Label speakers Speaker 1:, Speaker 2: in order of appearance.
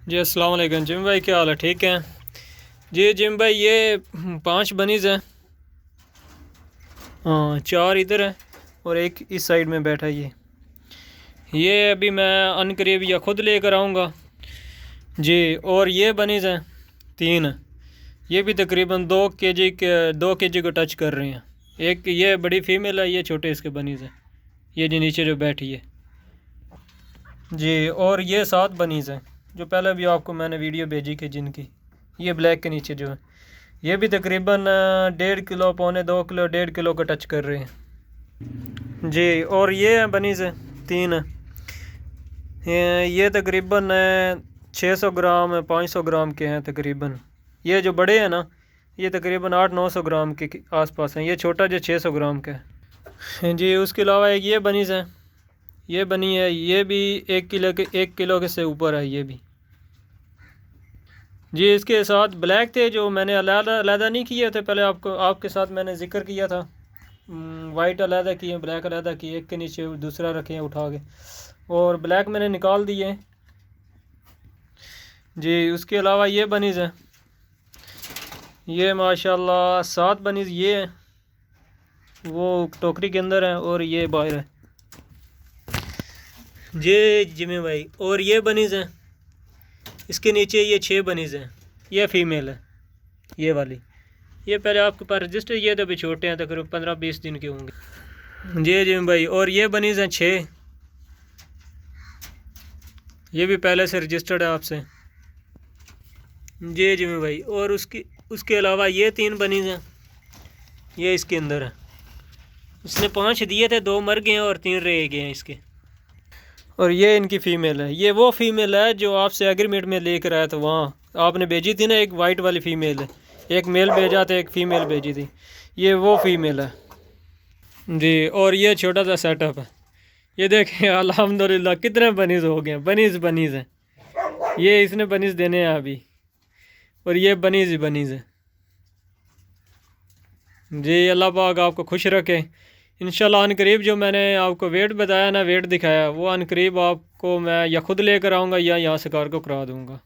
Speaker 1: जी अस्सलाम वालेकुम जिम भाई, क्या हाल है? ठीक है जी जिम भाई। ये 5 बनीज़ हैं। हाँ, 4 इधर हैं और एक इस साइड में बैठा है। ये अभी मैं अनकरीब या ख़ुद लेकर आऊँगा जी। और ये बनीज़ हैं 3। ये भी तकरीबन 2 केजी को टच कर रहे हैं। एक ये बड़ी फ़ीमेल है, ये छोटे इसके बनीज़ हैं। ये जो नीचे जो बैठी है जी। और ये 7 बनीज़ हैं जो पहले भी आपको मैंने वीडियो भेजी कि जिनकी ये ब्लैक के नीचे जो है, ये भी तकरीबन 1.5 किलो, 1.25 किलो, 1.5 किलो का टच कर रहे हैं जी। और ये हैं बनीज़ हैं 3। ये तकरीबन 600 ग्राम 500 ग्राम के हैं तकरीबन। ये जो बड़े हैं ना, ये तकरीबन 800-900 ग्राम के आसपास हैं। ये छोटा जो 600 ग्राम का है जी। उसके अलावा एक ये बनीज़ हैं, ये बनी है, ये भी 1 किलो के से ऊपर है ये भी जी। इसके साथ ब्लैक थे जो मैंने अलग नहीं किए थे पहले, आपके साथ मैंने ज़िक्र किया था। वाइट अलहदा किए, ब्लैक अलहदा किए, एक के नीचे दूसरा रखे उठा के, और ब्लैक मैंने निकाल दिए जी। उसके अलावा ये बनीज़ हैं, ये माशाल्लाह 7 बनीज़ ये हैं, वो टोकरी के अंदर है और ये बाहर है जी जिम्मे भाई। और ये बनीज़ हैं, इसके नीचे ये 6 बनीज़ हैं। ये फ़ीमेल है ये वाली। ये पहले आपके पास रजिस्टर, ये तो अभी छोटे हैं, तकरीबन 15-20 दिन के होंगे जी जिम्मे भाई। और ये बनीज़ हैं 6, ये भी पहले से रजिस्टर्ड है आपसे जी जिम्मे भाई। और उसके अलावा ये 3 बनीज़ हैं, ये इसके अंदर है। इसने 5 दिए थे, 2 मर गए हैं और 3 रह गए हैं इसके। और ये इनकी फ़ीमेल है, ये वो फीमेल है जो आपसे एग्रीमेंट में लेकर आया था, वहाँ आपने भेजी थी ना, एक वाइट वाली फ़ीमेल है। एक मेल भेजा था, एक फ़ीमेल भेजी थी, ये वो फीमेल है जी। और ये छोटा सा सेटअप है, ये देखें अल्हम्दुलिल्लाह कितने बनीज़ हो गए हैं। बनीज़ हैं ये, इसने बनीज़ देने हैं अभी। और ये बनीज़ है जी। अल्लाह पाक आपको खुश रखे इंशाल्लाह। अनकरीब जो मैंने आपको वेट बताया ना, वेट दिखाया, वो अनकरीब आपको मैं या खुद लेकर आऊँगा या यहाँ से कार को करा दूँगा।